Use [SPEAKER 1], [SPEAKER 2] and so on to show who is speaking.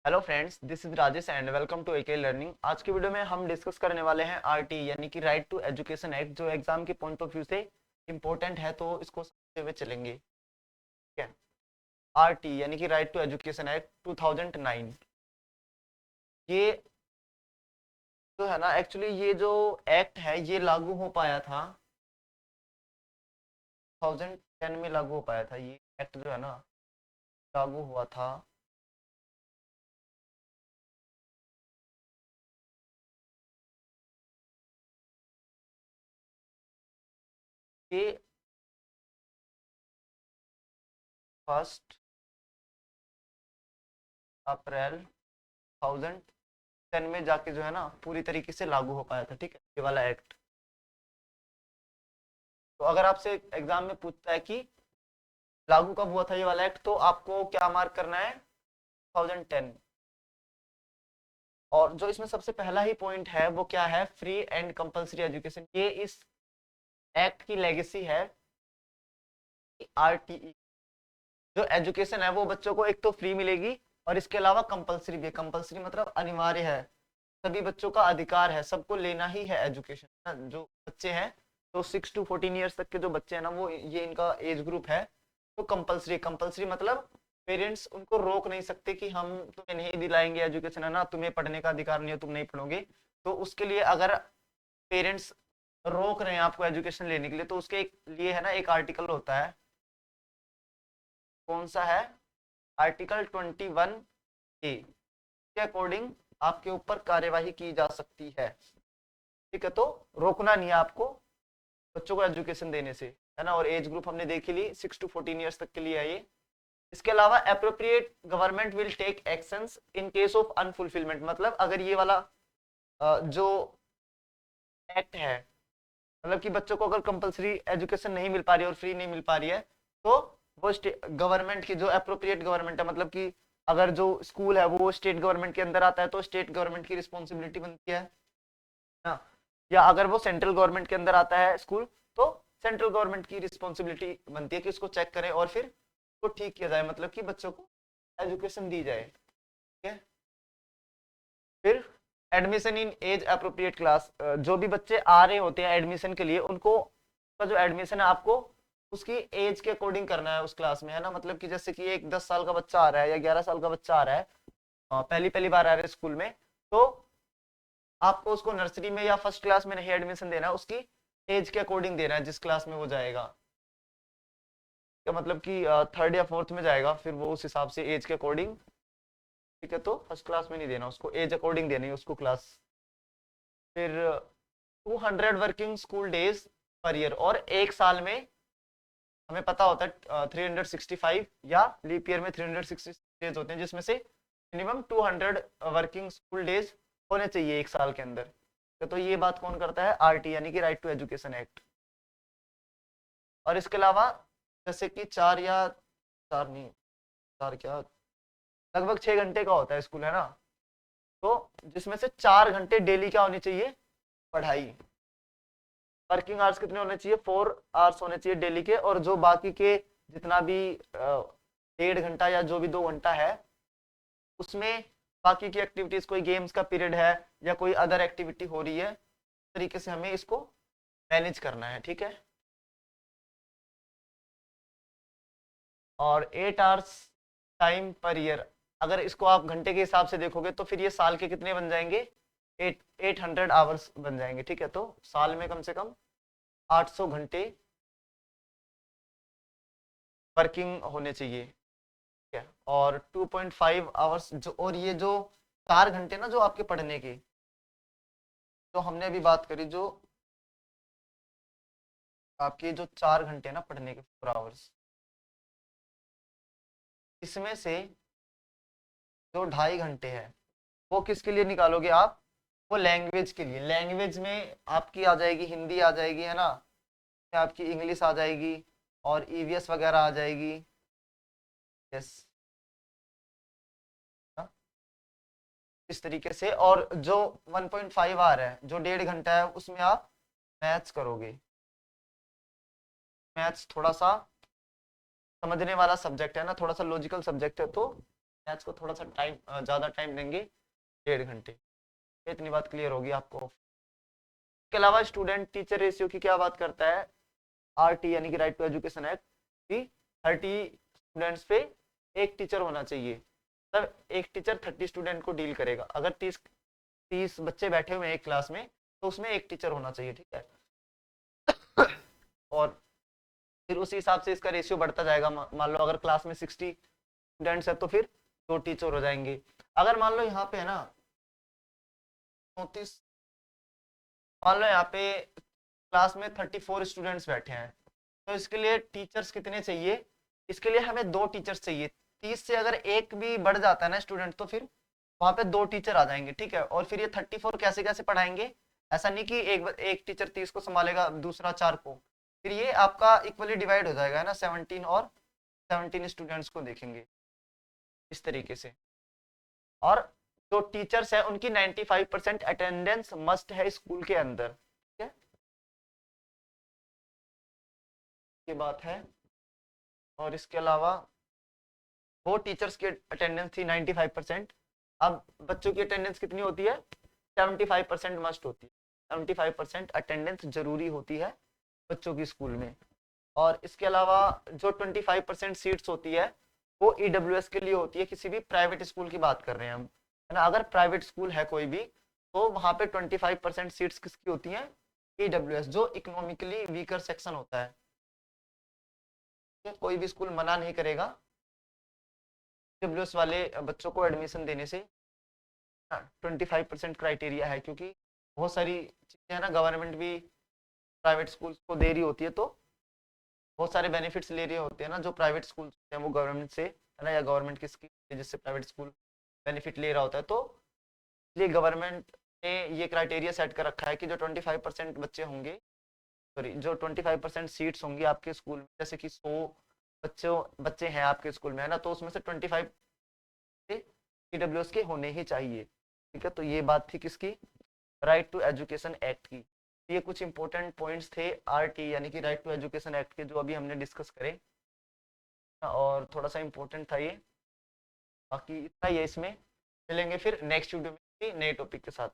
[SPEAKER 1] Hello friends, this is Rajesh and welcome to AK learning. आज की video में हम डिस्कस करने वाले हैं आरटी यानी कि राइट टू एजुकेशन एक्ट, जो एग्जाम के पॉइंट ऑफ व्यू से इम्पोर्टेंट है, तो इसको समझते हुए चलेंगे। ठीक है। आरटी यानी कि राइट टू एजुकेशन एक्ट 2009, ये जो है ना, एक्चुअली ये जो एक्ट है ये लागू हो पाया था 2010 में। लागू हो पाया था ये एक्ट जो है ना, लागू हुआ था ये 1 अप्रैल 2010 में जाके जो है ना पूरी तरीके से लागू हो पाया था। ठीक है, ये वाला एक्ट। तो अगर आपसे एग्जाम में पूछता है कि लागू कब हुआ था ये वाला एक्ट, तो आपको क्या मार्क करना है? 2010। और जो इसमें सबसे पहला ही पॉइंट है वो क्या है? Free and compulsory education. ये इस एक्ट की लेगेसी है। आरटीई जो एजुकेशन है वो बच्चों को एक तो फ्री मिलेगी, और इसके अलावा कंपलसरी भी है। कंपलसरी मतलब अनिवार्य है, सभी बच्चों का अधिकार है, सबको लेना ही है एजुकेशन। जो बच्चे हैं, तो 6 to 14 ईयर्स तक के जो बच्चे हैं ना, वो ये इनका एज ग्रुप है। तो कंपलसरी, कंपलसरी मतलब पेरेंट्स उनको रोक नहीं सकते कि हम तुम्हें नहीं दिलाएंगे एजुकेशन, है ना, तुम्हें पढ़ने का अधिकार नहीं है, तुम नहीं पढ़ोगे। तो उसके लिए अगर पेरेंट्स रोक रहे हैं आपको एजुकेशन लेने के लिए, तो उसके लिए है ना एक आर्टिकल होता है। कौन सा है? आर्टिकल 21A के अकॉर्डिंग आपके ऊपर कार्यवाही की जा सकती है। ठीक है, तो रोकना नहीं है आपको बच्चों को एजुकेशन देने से, है ना। और एज ग्रुप हमने देख ली, 6 to 14 ईयर्स तक के लिए है ये। इसके अलावा appropriate government will take actions in case of unfulfilment. मतलब अगर ये वाला जो एक्ट है, मतलब कि बच्चों को अगर कंपलसरी एजुकेशन नहीं मिल पा रही है और फ्री नहीं मिल पा रही है, तो वो गवर्नमेंट की जो अप्रोप्रिएट गवर्नमेंट है, मतलब कि अगर जो स्कूल है वो स्टेट गवर्नमेंट के अंदर आता है, तो स्टेट गवर्नमेंट की रिस्पॉन्सिबिलिटी बनती है ना। या अगर वो सेंट्रल गवर्नमेंट के अंदर आता है स्कूल, तो सेंट्रल गवर्नमेंट की रिस्पॉन्सिबिलिटी बनती है कि उसको चेक करें और फिर उसको ठीक किया जाए, मतलब कि बच्चों को एजुकेशन दी जाए। ठीक है। फिर admission in age appropriate class, जो भी बच्चे आ रहे होते हैं एडमिशन के लिए, उनको का जो एडमिशन है आपको उसकी एज के अकॉर्डिंग करना है उस क्लास में, है ना। मतलब कि जैसे कि एक 10 साल का बच्चा आ रहा है या 11 साल का बच्चा आ रहा है, पहली पहली बार आ रहा है स्कूल में, तो आपको उसको नर्सरी में या फर्स्ट क्लास में नहीं एडमिशन देना, उसकी एज के अकॉर्डिंग देना है जिस क्लास में वो जाएगा। क्या मतलब कि थर्ड या फोर्थ में जाएगा, फिर वो उस हिसाब से एज के अकॉर्डिंग। ठीक है, तो फर्स्ट क्लास में नहीं देना उसको, एज अकॉर्डिंग देनी है उसको क्लास। फिर 200 working school days per year, और एक साल में हमें पता होता है 365 या लीप ईयर में 360 डेज होते हैं, जिसमें से मिनिमम 200 वर्किंग स्कूल डेज होने चाहिए एक साल के अंदर। तो ये बात कौन करता है? आरटी यानी कि राइट टू एजुकेशन एक्ट। और इसके अलावा जैसे कि चार या चार नहीं, चार क्या, लगभग 6 घंटे का होता है स्कूल, है ना। तो जिसमें से 4 घंटे डेली क्या होनी चाहिए? पढ़ाई। वर्किंग आवर्स कितने होने चाहिए? 4 आवर्स होने चाहिए डेली के। और जो बाकी के जितना भी 1.5 घंटा या जो भी 2 घंटा है, उसमें बाकी की एक्टिविटीज, कोई गेम्स का पीरियड है या कोई अदर एक्टिविटी हो रही है, इस तरीके से हमें इसको मैनेज करना है। ठीक है। और 8 आवर्स टाइम पर ईयर, अगर इसको आप घंटे के हिसाब से देखोगे तो फिर ये साल के कितने बन जाएंगे? 800 आवर्स बन जाएंगे। ठीक है, तो साल में कम से कम 800 घंटे वर्किंग होने चाहिए। ठीक है। और 2.5 आवर्स जो, और ये जो 4 घंटे ना जो आपके पढ़ने के, तो हमने अभी बात करी, जो आपके जो 4 घंटे ना पढ़ने के 4 आवर्स, इसमें से जो 2.5 घंटे है वो किसके लिए निकालोगे आप? वो लैंग्वेज के लिए। लैंग्वेज में आपकी आ जाएगी हिंदी, आ जाएगी, है ना, आपकी इंग्लिश आ जाएगी, और ईवीएस वगैरह आ जाएगी। यस। इस तरीके से। और जो 1.5 आवर है, जो 1.5 घंटा है, उसमें आप मैथ्स करोगे। मैथ्स थोड़ा सा समझने वाला सब्जेक्ट है ना, थोड़ा सा लॉजिकल सब्जेक्ट है, तो मैथ्स को थोड़ा सा टाइम ज़्यादा टाइम देंगे, 1.5 घंटे। इतनी बात क्लियर होगी आपको। इसके अलावा स्टूडेंट टीचर रेशियो की क्या बात करता है, आरटी यानी कि राइट टू एजुकेशन एक्ट, कि 30 स्टूडेंट्स पे एक टीचर होना चाहिए। तब एक टीचर 30 स्टूडेंट को डील करेगा। अगर 30 बच्चे बैठे हुए हैं एक क्लास में, तो उसमें एक टीचर होना चाहिए, ठीक है। और फिर उसी हिसाब से इसका रेशियो बढ़ता जाएगा। मान लो अगर क्लास में 60 स्टूडेंट्स है तो फिर 2 टीचर हो जाएंगे। अगर मान लो यहाँ पे है ना 34, मान लो यहाँ पे क्लास में 34 स्टूडेंट्स बैठे हैं, तो इसके लिए टीचर्स कितने चाहिए, इसके लिए हमें 2 टीचर्स चाहिए। 30 से अगर एक भी बढ़ जाता है ना स्टूडेंट, तो फिर वहां पे 2 टीचर आ जाएंगे, ठीक है। और फिर ये 34 कैसे कैसे पढ़ाएंगे, ऐसा नहीं कि एक टीचर 30 को संभालेगा, दूसरा 4 को। फिर ये आपका इक्वली डिवाइड हो जाएगा, है ना, 17 और 17 स्टूडेंट्स को देखेंगे इस तरीके से। और जो टीचर्स है उनकी 95% अटेंडेंस मस्ट है स्कूल के अंदर, ठीक है, ये बात है। और इसके अलावा वो टीचर्स की अटेंडेंस थी 95%, अब बच्चों की अटेंडेंस कितनी होती है, 75% मस्ट होती है। 75% अटेंडेंस जरूरी होती है बच्चों की स्कूल में। और इसके अलावा जो 25% सीट्स होती है वो ईडब्ल्यूएस के लिए होती है, किसी भी प्राइवेट स्कूल की बात कर रहे हैं हम, है ना। अगर प्राइवेट स्कूल है कोई भी, तो वहां पे 25% सीट्स किसकी होती हैं, ईडब्ल्यूएस, जो इकोनॉमिकली वीकर सेक्शन होता है। कोई भी स्कूल मना नहीं करेगा ईडब्ल्यूएस वाले बच्चों को एडमिशन देने से। 25% क्राइटेरिया है, क्योंकि बहुत सारी चीजें है ना, गवर्नमेंट भी प्राइवेट स्कूल को दे रही होती है, तो बहुत सारे बेनिफिट्स ले रहे होते हैं ना जो प्राइवेट स्कूल हैं, वो गवर्नमेंट से, है ना, या गवर्नमेंट की स्कीम जिससे प्राइवेट स्कूल बेनिफिट ले रहा होता है। तो इसलिए गवर्नमेंट ने ये क्राइटेरिया सेट कर रखा है कि जो 25% बच्चे होंगे, सॉरी, जो 25% सीट्स होंगी आपके स्कूल में, जैसे कि 100 बच्चे हैं आपके स्कूल में, है ना, तो उसमें से 25 ईडब्ल्यूएस के होने ही चाहिए, ठीक है। तो ये बात थी किसकी, राइट टू एजुकेशन एक्ट की। ये कुछ इंपॉर्टेंट पॉइंट्स थे आरटी यानी कि राइट टू एजुकेशन एक्ट के, जो अभी हमने डिस्कस करे, और थोड़ा सा इंपॉर्टेंट था ये। बाकी इतना ही है इसमें। मिलेंगे फिर नेक्स्ट वीडियो में नए टॉपिक के साथ।